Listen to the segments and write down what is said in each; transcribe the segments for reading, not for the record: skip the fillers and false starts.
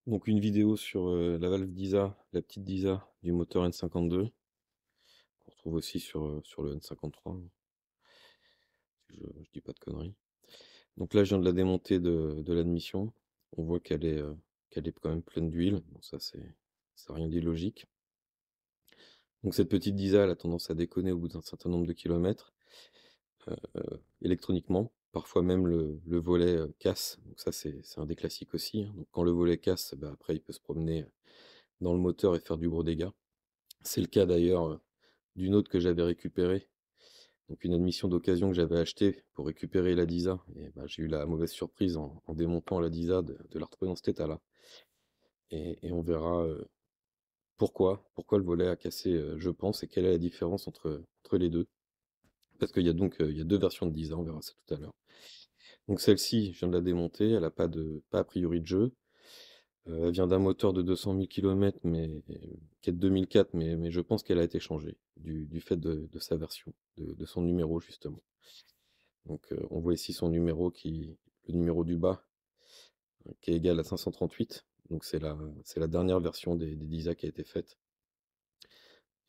Donc une vidéo sur, la valve d'ISA, la petite d'ISA du moteur N52, qu'on retrouve aussi sur le N53, hein, si je dis pas de conneries. Donc là, je viens de la démonter de l'admission. On voit qu'elle est quand même pleine d'huile. Bon ça ça a rien d'illogique. Donc cette petite d'ISA, elle a tendance à déconner au bout d'un certain nombre de kilomètres, électroniquement. Parfois même le volet, casse. Donc ça, c'est un des classiques aussi, hein. Donc quand le volet casse, bah, après il peut se promener, dans le moteur et faire du gros dégât. C'est le cas d'ailleurs, d'une autre que j'avais récupérée, donc une admission d'occasion que j'avais achetée pour récupérer la Disa et bah, j'ai eu la mauvaise surprise en démontant la Disa de la retrouver dans cet état-là et on verra, pourquoi le volet a cassé, je pense et quelle est la différence entre les 2. Parce qu'il y a donc, il y a 2 versions de Disa, on verra ça tout à l'heure. Donc celle-ci, je viens de la démonter, elle a pas a priori de jeu. Elle vient d'un moteur de 200 000 kilomètres, mais qui est de 2004, mais je pense qu'elle a été changée du fait de sa version, de son numéro justement. Donc, on voit ici son numéro le numéro du bas, qui est égal à 538. Donc c'est la dernière version des DISA qui a été faite.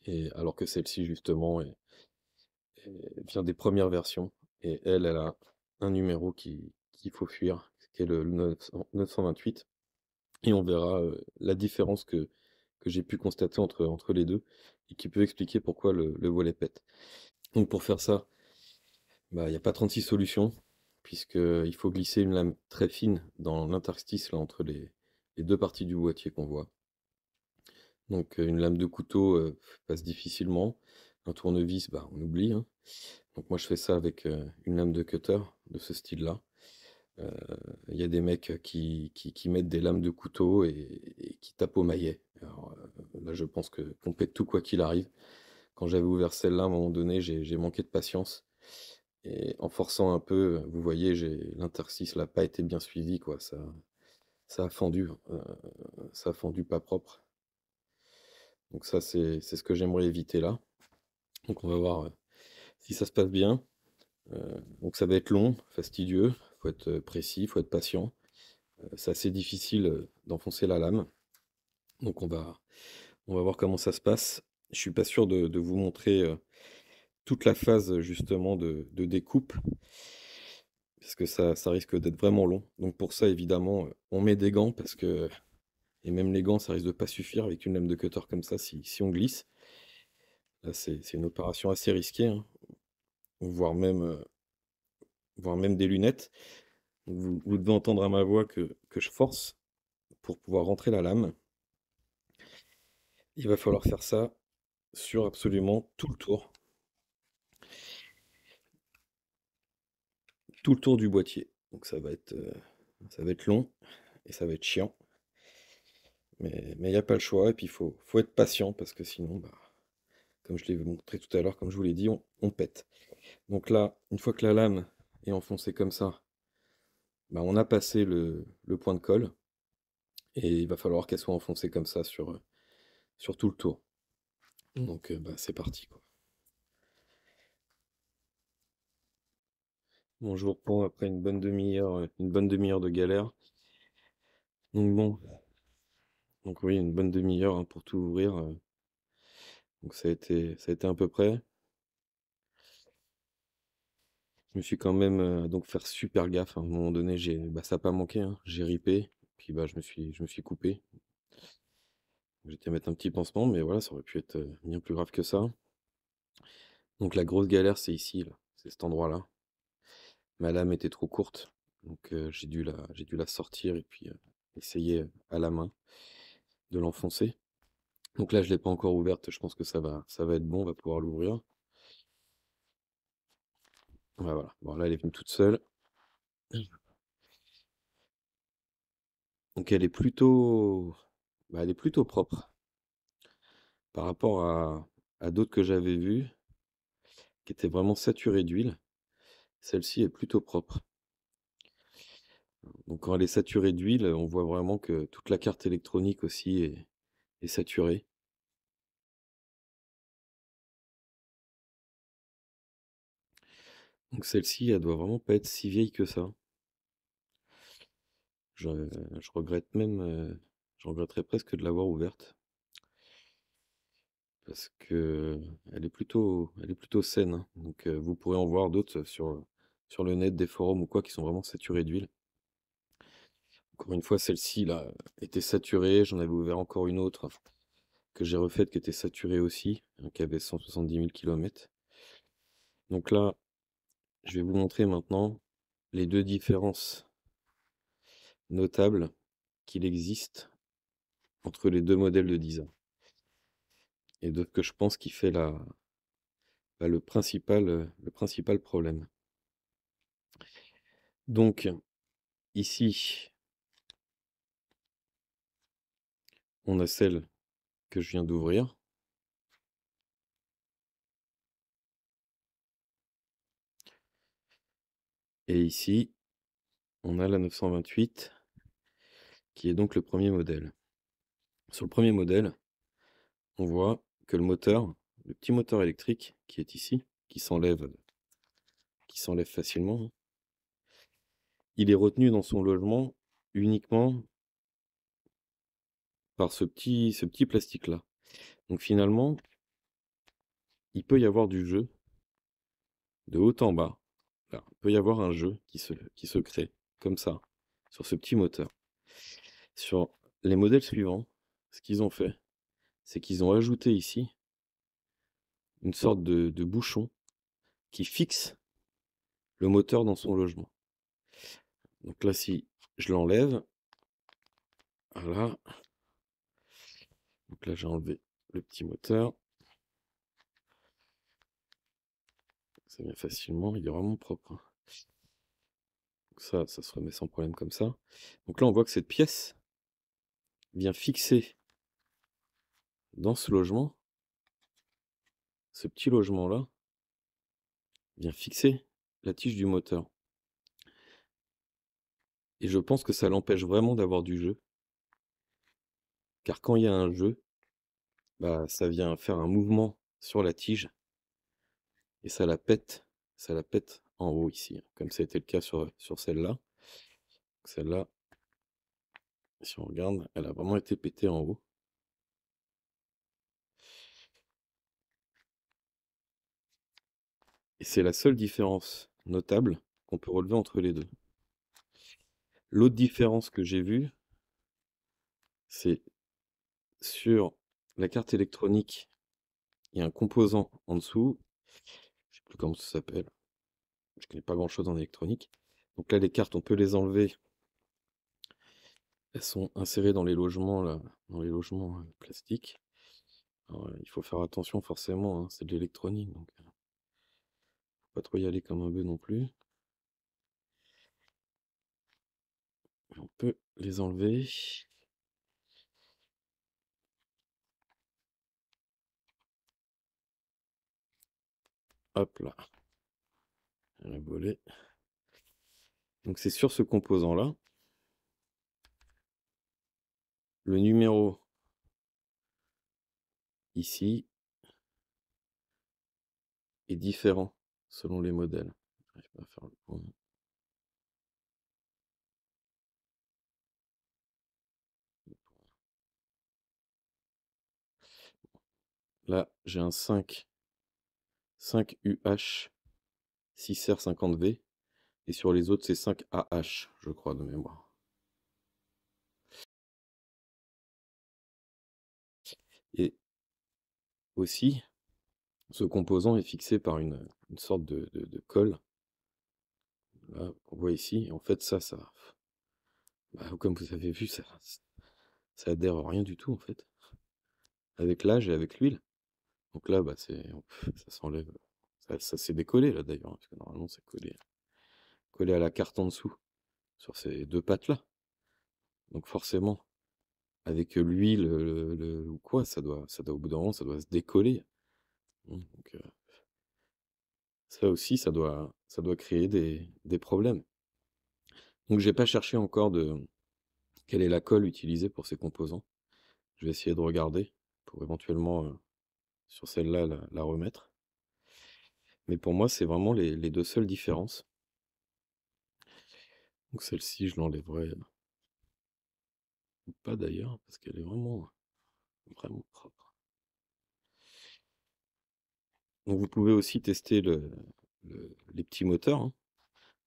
Et alors que celle-ci justement vient des premières versions. Et elle a un numéro qu'il faut fuir, qui est le 928. Et on verra, la différence que j'ai pu constater entre les 2 et qui peut expliquer pourquoi le volet pète. Donc pour faire ça, bah, il y a pas 36 solutions, puisqu'il faut glisser une lame très fine dans l'interstice là entre les 2 parties du boîtier qu'on voit. Donc, une lame de couteau, passe difficilement. Un tournevis, bah, on oublie, hein. Donc moi je fais ça avec, une lame de cutter de ce style-là. Heu, il y a des mecs qui mettent des lames de couteau et qui tapent au maillet. Alors, là je pense que qu'on pète tout quoi qu'il arrive. Quand j'avais ouvert celle-là, à un moment donné, j'ai manqué de patience et en forçant un peu, vous voyez, j'ai l'interstice n'a pas été bien suivi quoi, ça a fendu, ça a fendu pas propre. Donc ça c'est ce que j'aimerais éviter là. Donc on va voir, si ça se passe bien. Donc ça va être long, fastidieux, faut être, précis, faut être patient. C'est assez difficile, d'enfoncer la lame. Donc on va voir comment ça se passe. Je suis pas sûr de vous montrer, toute la phase, justement de découpe, parce que ça risque d'être vraiment long. Donc pour ça évidemment, on met des gants parce que et même les gants, ça risque de pas suffire avec une lame de cutter comme ça si on glisse. Là, c'est une opération assez risquée, hein, voire même, voire même des lunettes. Vous devez entendre à ma voix que je force pour pouvoir rentrer la lame. Il va falloir faire ça sur absolument tout le tour du boîtier. Donc ça va être long et ça va être chiant, mais il y a pas le choix et puis il faut être patient parce que sinon, bah, comme je l'ai montré tout à l'heure, comme je vous l'ai dit, on pète. Donc là, une fois que la lame est enfoncée comme ça, bah, on a passé le point de colle et il va falloir qu'elle soit enfoncée comme ça sur tout le tour. Donc, bah, c'est parti, quoi. Bon, je vous reprends après une bonne demi-heure de galère. Donc bon, donc oui, une bonne demi-heure, hein, pour tout ouvrir. Donc ça a été à peu près. Je me suis quand même, donc faire super gaffe, hein. À un moment donné, bah, ça a pas manqué, hein. J'ai ripé, puis bah, je me suis coupé. J'étais mettre un petit pansement, mais voilà, ça aurait pu être, bien plus grave que ça. Donc la grosse galère, c'est ici, là, c'est cet endroit-là. Ma lame était trop courte, donc j'ai dû la sortir et puis, essayer, à la main de l'enfoncer. Donc là, je l'ai pas encore ouverte, je pense que ça va être bon, on va pouvoir l'ouvrir. Ouais, voilà. Bon là, elle est venue toute seule. Donc elle est plutôt propre par rapport à d'autres que j'avais vues qui étaient vraiment saturées d'huile. Celle-ci est plutôt propre. Donc quand elle est saturée d'huile, on voit vraiment que toute la carte électronique aussi est saturée. Donc celle-ci, elle doit vraiment pas être si vieille que ça. Je je regrette même, Je regretterais presque de l'avoir ouverte parce que elle est plutôt saine, hein. Donc vous pourrez en voir d'autres sur le net, des forums ou quoi, qui sont vraiment saturés d'huile. Encore une fois, celle-ci là, était saturée, j'en avais ouvert encore une autre que j'ai refaite qui était saturée aussi, hein, qui avait 170 000 kilomètres. Donc là, je vais vous montrer maintenant les 2 différences notables qu'il existe entre les 2 modèles de design et de que je pense qui fait le principal problème. Donc ici, on a celle que je viens d'ouvrir et ici, on a la 928 qui est donc le premier modèle. Sur le premier modèle, on voit que le petit moteur électrique qui est ici, qui s'enlève facilement, hein, il est retenu dans son logement uniquement par ce petit plastique-là. Donc finalement, il peut y avoir du jeu de haut en bas. Là, il peut y avoir un jeu qui se crée comme ça, sur ce petit moteur. Sur les modèles suivants, ce qu'ils ont fait, c'est qu'ils ont ajouté ici une sorte de bouchon qui fixe le moteur dans son logement. Donc là, si je l'enlève, voilà. Donc là, j'ai enlevé le petit moteur. Ça vient facilement, il est vraiment propre, hein. Donc ça se remet sans problème comme ça. Donc là, on voit que cette pièce vient fixer dans ce logement, ce petit logement-là, vient fixer la tige du moteur. Et je pense que ça l'empêche vraiment d'avoir du jeu. Car quand il y a un jeu, bah, ça vient faire un mouvement sur la tige et ça la pète en haut ici, hein, comme ça a été le cas sur celle-là. Celle-là, si on regarde, elle a vraiment été pétée en haut. Et c'est la seule différence notable qu'on peut relever entre les deux. L'autre différence que j'ai vue, c'est sur la carte électronique, il y a un composant en dessous, je sais plus comment ça s'appelle, je connais pas grand-chose en électronique. Donc là, les cartes, on peut les enlever. Elles sont insérées dans les logements là, dans les logements, plastiques. Alors, il faut faire attention forcément, hein, c'est de l'électronique, donc faut pas trop y aller comme un bœuf non plus. On peut les enlever. Hop là, un volet. Donc c'est sur ce composant-là. Le numéro ici est différent selon les modèles. J'arrive pas à faire le point. Là, j'ai un 5UH 6R50V et sur les autres, c'est 5AH, je crois, de mémoire. Et aussi, ce composant est fixé par une sorte de colle, là, qu'on voit ici. Et en fait, bah, comme vous avez vu, ça adhère à rien du tout, en fait, avec l'âge et avec l'huile. Donc là, bah, ça s'enlève. Ça s'est décollé, là, d'ailleurs, hein, parce que normalement, c'est collé à la carte en dessous, sur ces deux pattes-là. Donc forcément, avec l'huile ou quoi, au bout d'un moment, ça doit se décoller. Donc ça aussi, ça doit créer des problèmes. Donc j'ai pas cherché encore quelle est la colle utilisée pour ces composants. Je vais essayer de regarder pour éventuellement, sur celle-là, la remettre. Mais pour moi, c'est vraiment les 2 seules différences. Donc celle-ci, je l'enlèverai, ou pas d'ailleurs, parce qu'elle est vraiment, vraiment propre. Donc vous pouvez aussi tester les petits moteurs, hein,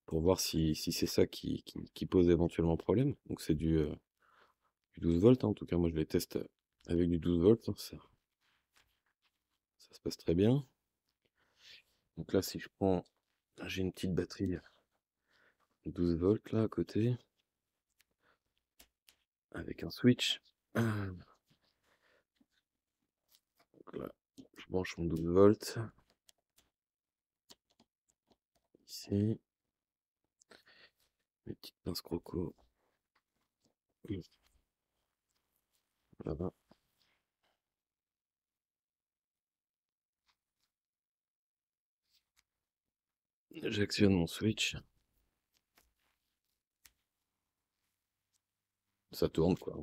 pour voir si c'est ça qui pose éventuellement problème. Donc c'est du 12 volts, hein, en tout cas moi je les teste, avec du 12 volts, hein, ça se passe très bien. Donc là si je prends j'ai une petite batterie 12 volts là à côté, avec un switch. Donc là, je branche mon 12 volts ici, mes petites pinces croco là-bas. J'actionne mon switch, ça tourne quoi.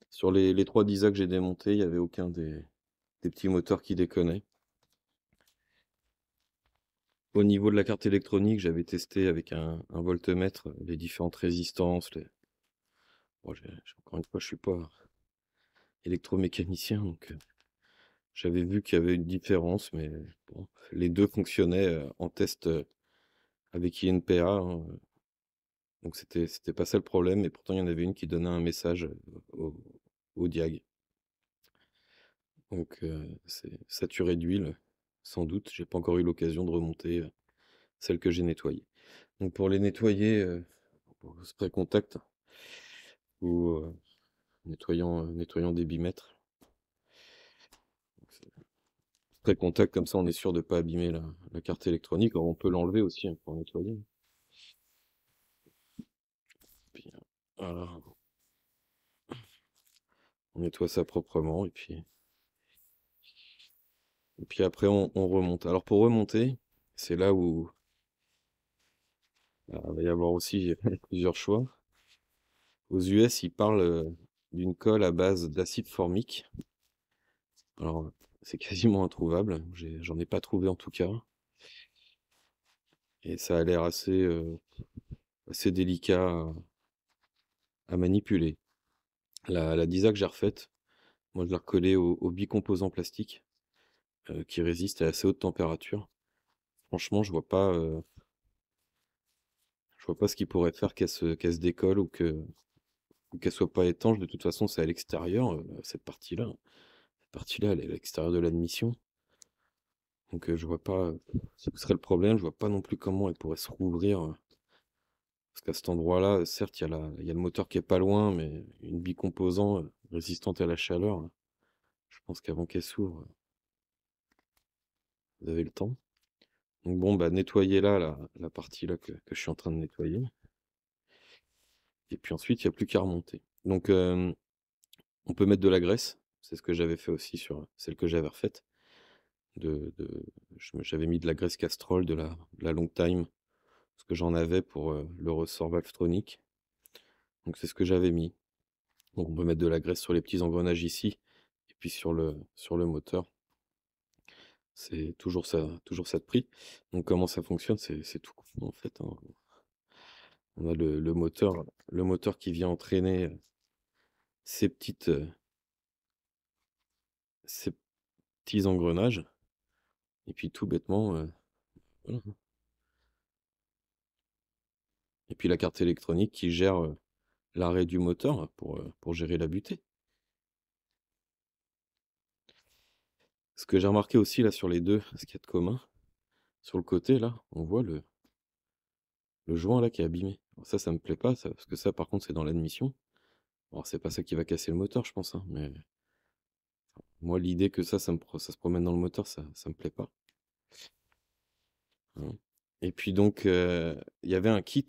Sur les 3 DISA que j'ai démontés, il y avait aucun des petits moteurs qui déconnaient. Au niveau de la carte électronique, j'avais testé avec un voltmètre les différentes résistances, bon encore une fois, je suis pas électromécanicien, donc j'avais vu qu'il y avait une différence, mais bon, les 2 fonctionnaient, en test, avec INPA, hein, donc c'était pas ça le problème, et pourtant il y en avait une qui donnait un message, au diag. Donc c'est saturé d'huile, sans doute. J'ai pas encore eu l'occasion de remonter, celle que j'ai nettoyée. Donc pour les nettoyer, pour le spray contact ou nettoyant des bimètres. Spray contact, comme ça on est sûr de pas abîmer la carte électronique. Alors on peut l'enlever aussi, hein, pour nettoyer. Puis, voilà, on nettoie ça proprement et puis après on remonte. Alors pour remonter, c'est là où il va y avoir aussi plusieurs choix. Aux US, ils parlent, d'une colle à base d'acide formique. Alors, c'est quasiment introuvable, j'en ai pas trouvé en tout cas, et ça a l'air assez délicat à manipuler. La DISA que j'ai refaite, moi je l'ai recollée au bicomposant plastique, qui résiste à assez haute température. Franchement, je vois pas ce qui pourrait faire qu'elle se décolle ou qu'elle soit pas étanche. De toute façon, c'est à l'extérieur, cette partie-là. Cette partie-là, elle est à l'extérieur de l'admission. Donc je vois pas, ce que serait le problème. Je vois pas non plus comment elle pourrait se rouvrir, parce qu'à cet endroit-là, certes, il y a le moteur qui est pas loin, mais une bicomposant, résistante à la chaleur, je pense qu'avant qu'elle s'ouvre, vous avez le temps. Donc bon, bah, nettoyer là, la partie là que je suis en train de nettoyer, et puis ensuite, il y a plus qu'à remonter. Donc on peut mettre de la graisse, c'est ce que j'avais fait aussi sur celle que j'avais refaite. J'avais mis de la graisse Castrol, de la Long Time, parce que j'en avais pour, le ressort Valvetronic. Donc c'est ce que j'avais mis. Donc on peut mettre de la graisse sur les petits engrenages ici, et puis sur le moteur. C'est toujours ça de prix. Donc comment ça fonctionne? C'est tout con en fait, hein. On a le moteur qui vient entraîner, ces petites, ces petits engrenages, et puis tout bêtement, voilà. Et puis la carte électronique qui gère, l'arrêt du moteur pour gérer la butée. Ce que j'ai remarqué aussi là sur les 2, ce qu'il y a de commun, sur le côté là, on voit le joint là qui est abîmé. Alors ça me plaît pas ça, parce que ça par contre c'est dans l'admission. Alors c'est pas ça qui va casser le moteur je pense, hein, mais moi l'idée que ça se promène dans le moteur, ça me plaît pas, hein. Et puis donc, il y avait un kit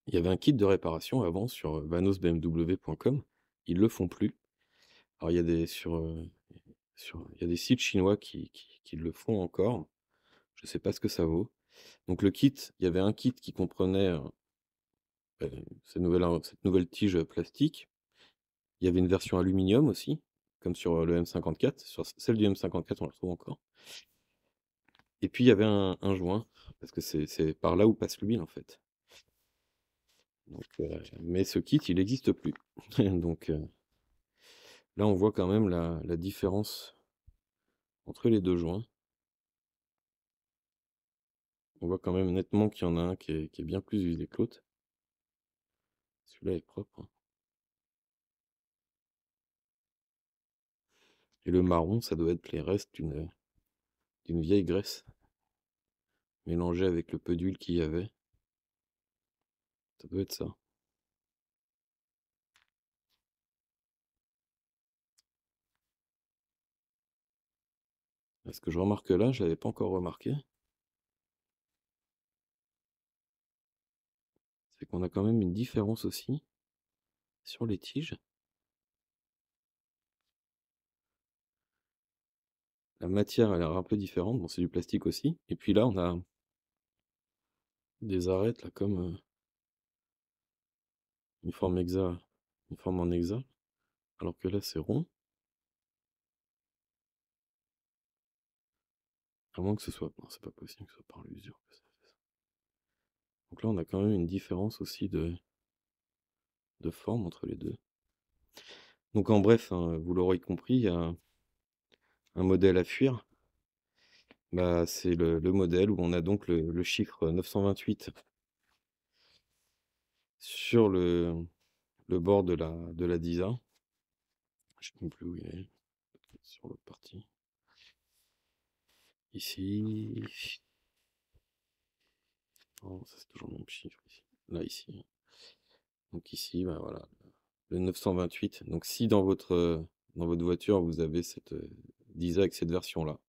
de réparation avant sur, vanosbmw.com. Ils le font plus. Alors il y a des sites chinois qui le font encore. Je sais pas ce que ça vaut. Donc le kit, il y avait un kit qui comprenait, cette nouvelle tige, plastique. Il y avait une version aluminium aussi, comme sur, le M54. Sur celle du M54, on la retrouve encore. Et puis il y avait un joint. parce que c'est par là où passe l'huile, en fait. Donc mais ce kit, il existe plus. Donc là, on voit quand même la différence entre les 2 joints. On voit quand même nettement qu'il y en a un qui est bien plus usé que l'autre. Celui-là est propre, hein. Et le marron, ça doit être les restes d'une vieille graisse mélangée avec le peu d'huile qu'il y avait. Ça doit être ça. Ce que je remarque là, je l'avais pas encore remarqué, c'est qu'on a quand même une différence aussi sur les tiges. La matière a l'air un peu différente, bon c'est du plastique aussi. Et puis là, on a des arêtes là comme, une forme une forme en hexa, alors que là c'est rond, à moins que ce soit non, c'est pas possible que ce soit par l'usure que ça fait ça. Donc là, on a quand même une différence aussi de forme entre les 2. Donc en bref, hein, vous l'aurez compris, il y a un modèle à fuir. Bah, c'est le modèle où on a donc le chiffre 928 sur le bord de la DISA. Je sais même plus où il est, sur l'autre partie. Ici. Non, ça c'est toujours le même chiffre ici. Là, ici. Donc ici, bah voilà, le 928. Donc si dans votre voiture, vous avez cette DISA avec cette version-là,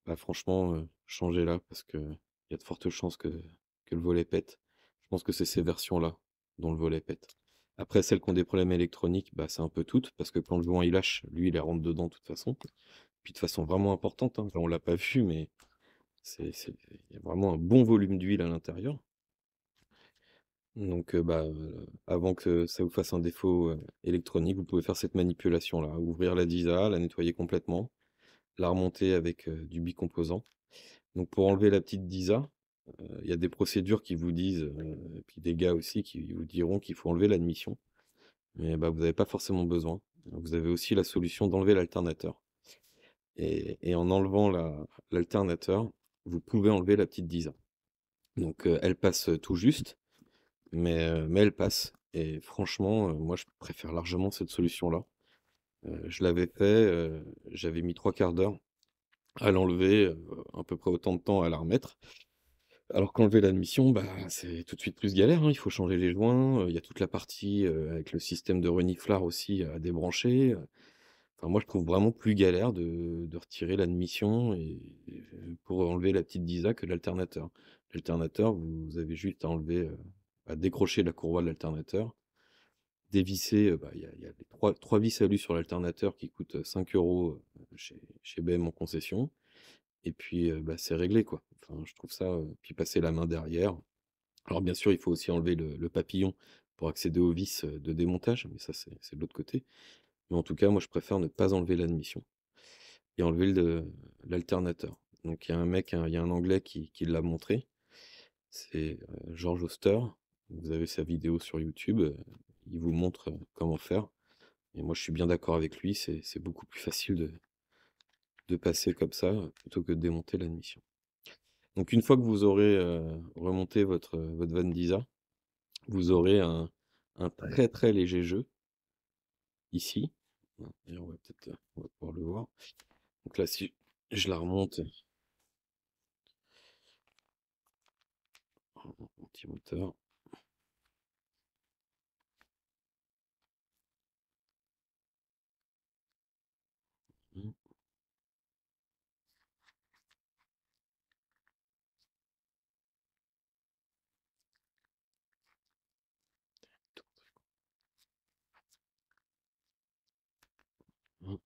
bah franchement, changez-la parce que il y a de fortes chances que le volet pète. Je pense que c'est ces versions-là dont le volet pète. Après, celles qui ont des problèmes électroniques, bah, c'est un peu toutes, parce que quand le joint il lâche, lui, il rentre dedans de toute façon. Puis de façon vraiment importante, hein. Là, on l'a pas vu, mais il y a vraiment un bon volume d'huile à l'intérieur. Donc, avant que ça vous fasse un défaut électronique, vous pouvez faire cette manipulation-là. Ouvrir la DISA, la nettoyer complètement, la remonter avec du bicomposant. Donc pour enlever la petite DISA, il y a des procédures qui vous disent, et puis des gars aussi qui vous diront qu'il faut enlever l'admission. Mais bah, vous n'avez pas forcément besoin. Vous avez aussi la solution d'enlever l'alternateur. Et en enlevant l'alternateur, vous pouvez enlever la petite DISA. Donc elle passe tout juste, mais elle passe. Et franchement, moi je préfère largement cette solution-là. Je l'avais fait, j'avais mis 3/4 d'heure à l'enlever, à peu près autant de temps à la remettre. Alors qu'enlever l'admission, bah, c'est tout de suite plus galère, hein. Il faut changer les joints, il y a toute la partie, avec le système de reniflard aussi à débrancher, enfin moi je trouve vraiment plus galère de retirer l'admission pour enlever la petite DISA que l'alternateur. L'alternateur, vous avez juste à enlever, à décrocher la courroie de l'alternateur, dévisser, bah, il y a les trois vis alu sur l'alternateur qui coûtent 5 € chez BM en concession. Et puis, bah, c'est réglé, quoi. Enfin, je trouve ça, puis passer la main derrière. Alors bien sûr, il faut aussi enlever le papillon pour accéder aux vis, de démontage, mais ça, c'est de l'autre côté. Mais en tout cas, moi, je préfère ne pas enlever l'admission et enlever l'alternateur. Donc il y a un Anglais qui l'a montré, c'est, George Oster. Vous avez sa vidéo sur YouTube, il vous montre, comment faire et moi, je suis bien d'accord avec lui, c'est beaucoup plus facile de passer comme ça, plutôt que de démonter l'admission. Donc une fois que vous aurez, remonté votre Van Disa, vous aurez un très, très léger jeu ici. D'ailleurs on va peut-être, on va pouvoir le voir. Donc là si je la remonte en petit moteur. Mmh. Mmh.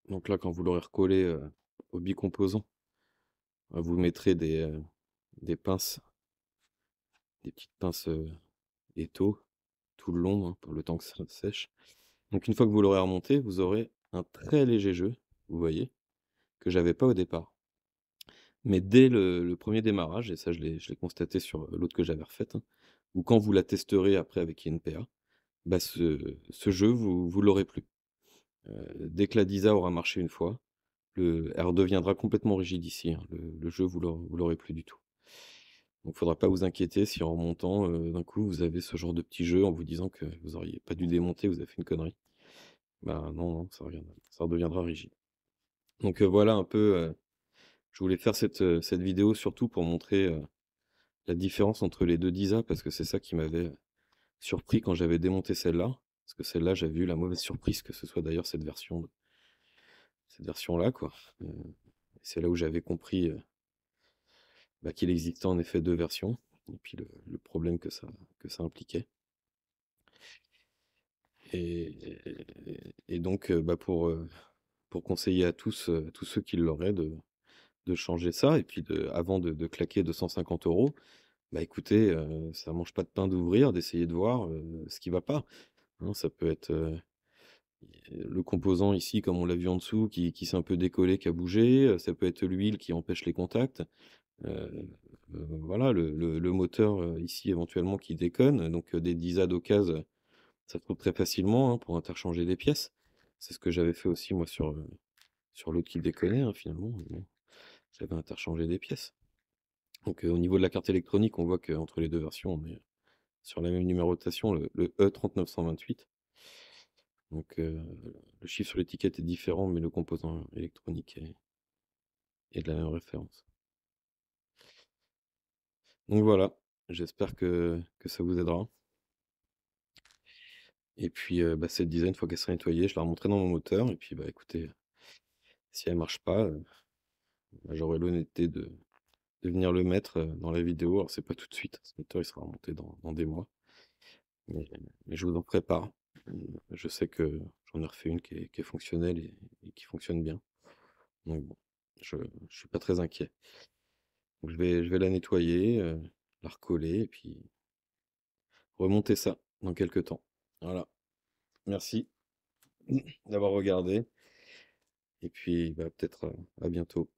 Donc là, quand vous l'aurez recollé, au bicomposant, vous mettrez des pinces des petites pinces, étau, tout le long, hein, pour le temps que ça sèche. Donc une fois que vous l'aurez remonté, vous aurez un très léger jeu, vous voyez? Que j'avais pas au départ. Mais dès le 1er démarrage, et ça je l'ai constaté sur, l'autre que j'avais refaite, hein, ou quand vous la testerez après avec INPA, bah, ce jeu vous l'aurez plus. Dès que la DISA aura marché une fois, elle redeviendra complètement rigide ici, hein. Le jeu vous l'aurez plus du tout. Donc faudra pas vous inquiéter si en remontant, d'un coup vous avez ce genre de petit jeu en vous disant que vous auriez pas dû démonter, vous avez fait une connerie. Bah, non, non, ça redeviendra rigide. Donc, voilà un peu, je voulais faire cette vidéo surtout pour montrer, la différence entre les 2 DISA parce que c'est ça qui m'avait, surpris quand j'avais démonté celle-là. Parce que celle-là, j'avais eu la mauvaise surprise que ce soit d'ailleurs cette version-là, quoi. C'est là où j'avais compris, bah, qu'il existait en effet 2 versions et puis le problème que ça impliquait et donc, bah, pour conseiller à tous ceux qui l'auraient de changer ça et puis avant de claquer 250 €, bah, écoutez, ça mange pas de pain d'ouvrir, d'essayer de voir, ce qui va pas, hein. Ça peut être, le composant ici, comme on l'a vu en dessous, qui s'est un peu décollé, qui a bougé, ça peut être l'huile qui empêche les contacts, voilà, le moteur, ici éventuellement qui déconne, donc des 10A d'occasion, ça se trouve très facilement, hein, pour interchanger des pièces. C'est ce que j'avais fait aussi moi sur l'autre qui déconnait, hein, finalement, bon, j'avais interchangé des pièces. Donc, au niveau de la carte électronique, on voit qu'entre les 2 versions, on est sur la même numérotation, le E3928. Donc, le chiffre sur l'étiquette est différent, mais le composant électronique est de la même référence. Donc voilà, j'espère que ça vous aidera et puis, bah, cette dizaine, une fois qu'elle sera nettoyée, je la remonterai dans mon moteur et puis, bah, écoutez, si elle marche pas, bah, j'aurai l'honnêteté de venir le mettre, dans la vidéo. Alors c'est pas tout de suite, ce moteur il sera remonté dans des mois, mais mais je vous en prépare. Je sais que j'en ai refait une qui est fonctionnelle et qui fonctionne bien. Donc bon, je suis pas très inquiet. Donc je vais la nettoyer, la recoller et puis remonter ça dans quelques temps. Voilà, merci d'avoir regardé et puis, bah, peut-être, à bientôt.